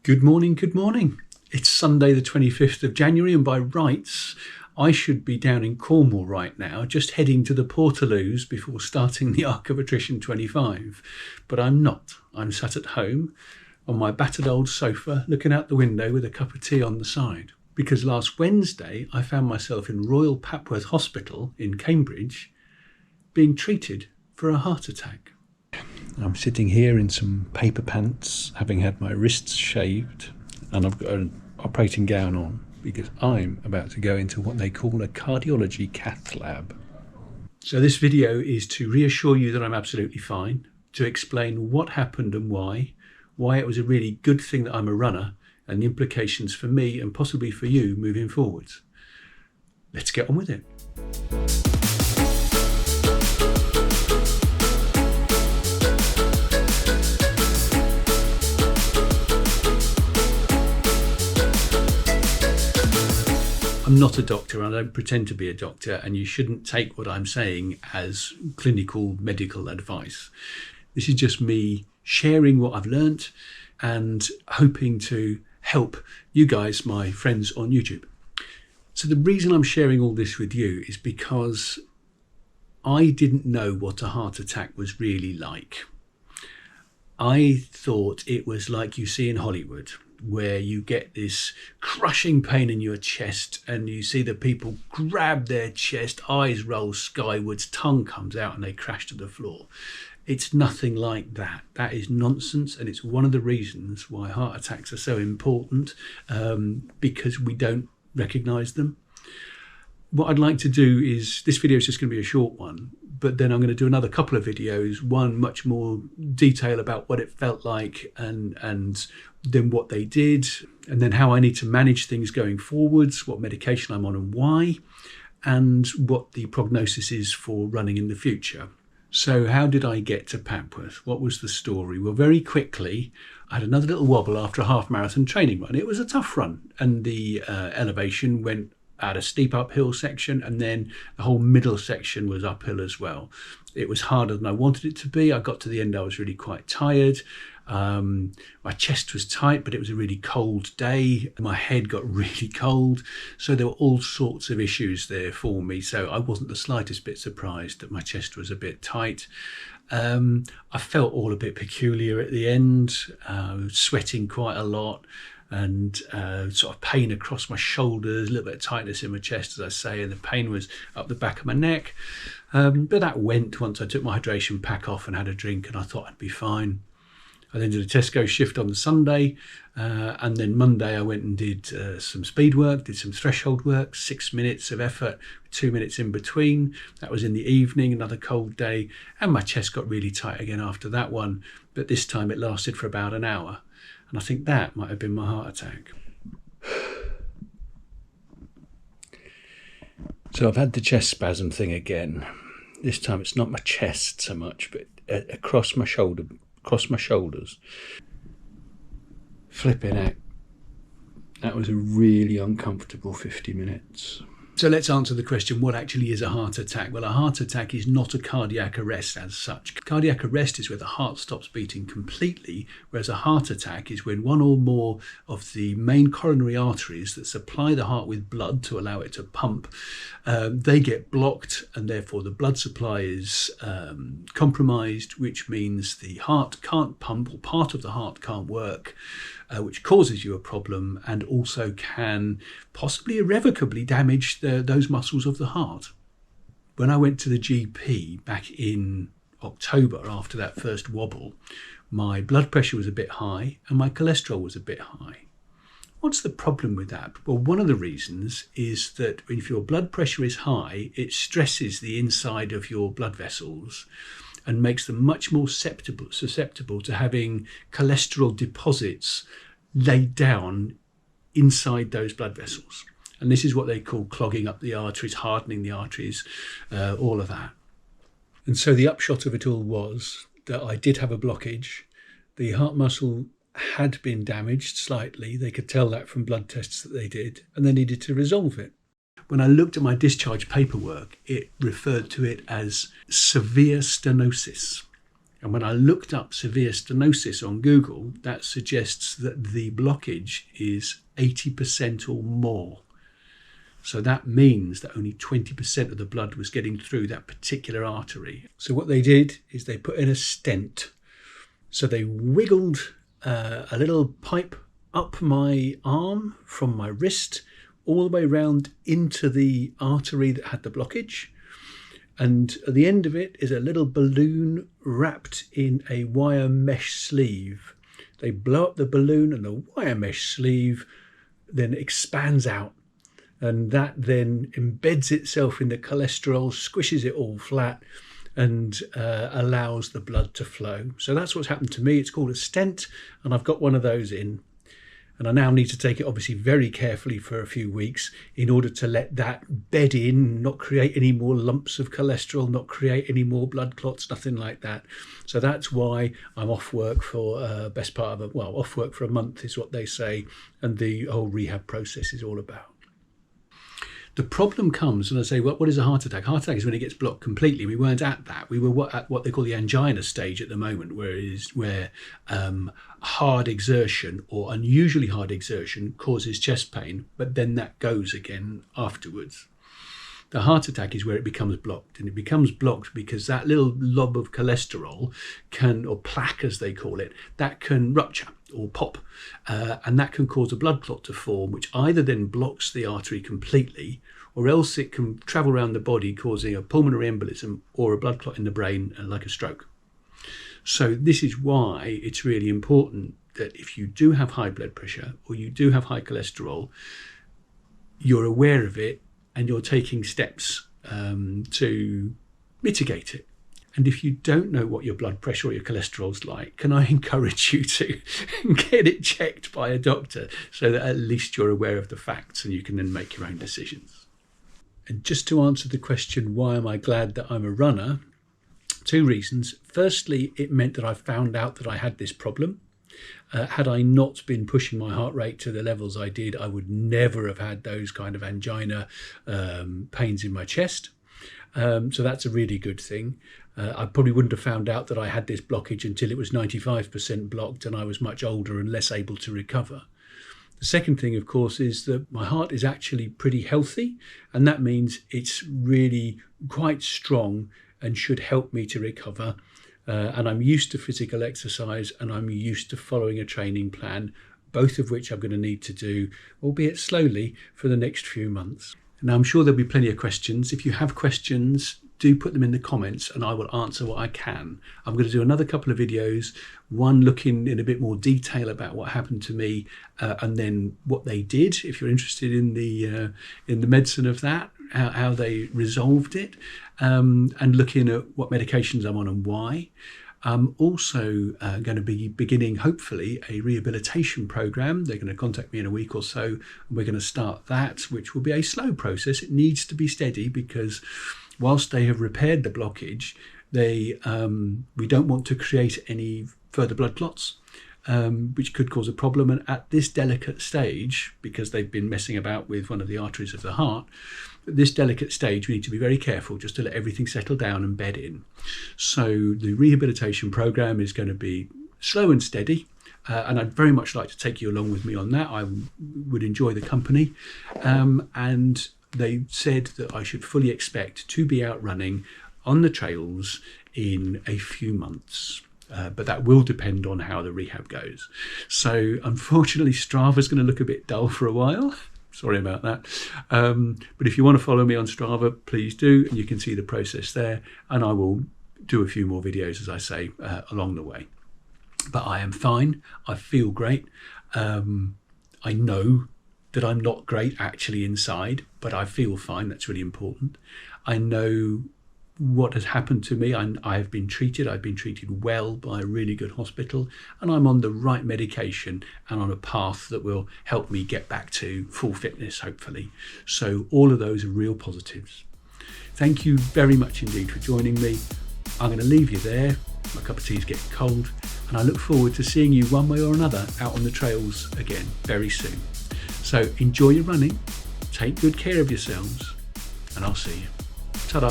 Good morning, good morning. It's Sunday the 25th of January and by rights I should be down in Cornwall right now, just heading to the Portaloos before starting the Arc of Attrition 25. But I'm not. I'm sat at home on my battered old sofa looking out the window with a cup of tea on the side. Because last Wednesday I found myself in Royal Papworth Hospital in Cambridge being treated for a heart attack. I'm sitting here in some paper pants, having had my wrists shaved, and I've got an operating gown on because I'm about to go into what they call a cardiology cath lab. So this video is to reassure you that I'm absolutely fine, to explain what happened and why it was a really good thing that I'm a runner, and the implications for me and possibly for you moving forwards. Let's get on with it. I'm not a doctor and I don't pretend to be a doctor, and you shouldn't take what I'm saying as clinical medical advice. This is just me sharing what I've learnt and hoping to help you guys, my friends on YouTube. So the reason I'm sharing all this with you is because I didn't know what a heart attack was really like. I thought it was like you see in Hollywood, where you get this crushing pain in your chest and you see the people grab their chest, eyes roll skywards, tongue comes out and they crash to the floor. It's nothing like that. That is nonsense, and it's one of the reasons why heart attacks are so important, because we don't recognise them. What I'd like to do is, this video is just going to be a short one, but then I'm going to do another couple of videos, one much more detail about what it felt like and then what they did, and then how I need to manage things going forwards, what medication I'm on and why, and what the prognosis is for running in the future. So how did I get to Papworth? What was the story? Well, very quickly, I had another little wobble after a half marathon training run. It was a tough run, and the elevation went at a steep uphill section, and then the whole middle section was uphill as well. It was harder than I wanted it to be. I got to the end, I was really quite tired. My chest was tight, but it was a really cold day. My head got really cold. So there were all sorts of issues there for me. So I wasn't the slightest bit surprised that my chest was a bit tight. I felt all a bit peculiar at the end, sweating quite a lot, and sort of pain across my shoulders, a little bit of tightness in my chest, as I say, and the pain was up the back of my neck. But that went once I took my hydration pack off and had a drink, and I thought I'd be fine. I then did a Tesco shift on the Sunday, and then Monday I went and did some speed work, did some threshold work, 6 minutes of effort, 2 minutes in between. That was in the evening, another cold day, and my chest got really tight again after that one, but this time it lasted for about an hour. And I think that might have been my heart attack. So I've had the chest spasm thing again. This time it's not my chest so much, but across my shoulders. Flipping out. That was a really uncomfortable 50 minutes. So let's answer the question, what actually is a heart attack? Well, a heart attack is not a cardiac arrest as such. Cardiac arrest is where the heart stops beating completely, whereas a heart attack is when one or more of the main coronary arteries that supply the heart with blood to allow it to pump, they get blocked, and therefore the blood supply is compromised, which means the heart can't pump, or part of the heart can't work, which causes you a problem and also can possibly irrevocably damage those muscles of the heart. When I went to the GP back in October after that first wobble, my blood pressure was a bit high and my cholesterol was a bit high. What's the problem with that? Well, one of the reasons is that if your blood pressure is high, it stresses the inside of your blood vessels and makes them much more susceptible to having cholesterol deposits laid down inside those blood vessels. And this is what they call clogging up the arteries, hardening the arteries, all of that. And so the upshot of it all was that I did have a blockage. The heart muscle had been damaged slightly. They could tell that from blood tests that they did, and they needed to resolve it. When I looked at my discharge paperwork, it referred to it as severe stenosis, And when I looked up severe stenosis on Google, that suggests that the blockage is 80% or more. So that means that only 20% of the blood was getting through that particular artery. So what they did is they put in a stent. So they wiggled a little pipe up my arm from my wrist all the way round into the artery that had the blockage. And at the end of it is a little balloon wrapped in a wire mesh sleeve. They blow up the balloon and the wire mesh sleeve then expands out. And that then embeds itself in the cholesterol, squishes it all flat, and allows the blood to flow. So that's what's happened to me. It's called a stent, and I've got one of those in. And I now need to take it obviously very carefully for a few weeks in order to let that bed in, not create any more lumps of cholesterol, not create any more blood clots, nothing like that. So that's why I'm off work for off work for a month is what they say, and the whole rehab process is all about. The problem comes, and I say, what is a heart attack? Heart attack is when it gets blocked completely. We weren't at that. We were at what they call the angina stage at the moment, where hard exertion or unusually hard exertion causes chest pain, but then that goes again afterwards. The heart attack is where it becomes blocked, and it becomes blocked because that little lob of cholesterol or plaque as they call it, that can rupture or pop, and that can cause a blood clot to form, which either then blocks the artery completely, or else it can travel around the body causing a pulmonary embolism or a blood clot in the brain, like a stroke. So this is why it's really important that if you do have high blood pressure or you do have high cholesterol, you're aware of it and you're taking steps to mitigate it. And if you don't know what your blood pressure or your cholesterol's like, can I encourage you to get it checked by a doctor so that at least you're aware of the facts and you can then make your own decisions. And just to answer the question, why am I glad that I'm a runner? 2 reasons. Firstly, it meant that I found out that I had this problem. Had I not been pushing my heart rate to the levels I did, I would never have had those kind of angina pains in my chest. So that's a really good thing. I probably wouldn't have found out that I had this blockage until it was 95% blocked and I was much older and less able to recover. The second thing, of course, is that my heart is actually pretty healthy, and that means it's really quite strong and should help me to recover. And I'm used to physical exercise and I'm used to following a training plan, both of which I'm going to need to do, albeit slowly, for the next few months. Now, I'm sure there'll be plenty of questions. If you have questions, do put them in the comments and I will answer what I can. I'm going to do another couple of videos, one looking in a bit more detail about what happened to me and then what they did, if you're interested in the medicine of that, how they resolved it, and looking at what medications I'm on and why. I'm also going to be beginning, hopefully, a rehabilitation program. They're going to contact me in a week or so, and we're going to start that, which will be a slow process. It needs to be steady because whilst they have repaired the blockage, we don't want to create any further blood clots, which could cause a problem. And at this delicate stage, because they've been messing about with one of the arteries of the heart, at this delicate stage, we need to be very careful just to let everything settle down and bed in. So the rehabilitation program is going to be slow and steady. And I'd very much like to take you along with me on that. I would enjoy the company. And they said that I should fully expect to be out running on the trails in a few months. But that will depend on how the rehab goes. So unfortunately, Strava's going to look a bit dull for a while. Sorry about that. But if you want to follow me on Strava, please do. And you can see the process there. And I will do a few more videos, as I say, along the way. But I am fine. I feel great. I know that I'm not great actually inside, but I feel fine. That's really important. I know what has happened to me. I have been treated. I've been treated well by a really good hospital, and I'm on the right medication and on a path that will help me get back to full fitness, hopefully. So all of those are real positives. Thank you very much indeed for joining me. I'm going to leave you there. My cup of tea is getting cold, and I look forward to seeing you one way or another out on the trails again very soon. So enjoy your running, take good care of yourselves, and I'll see you. Ta-da.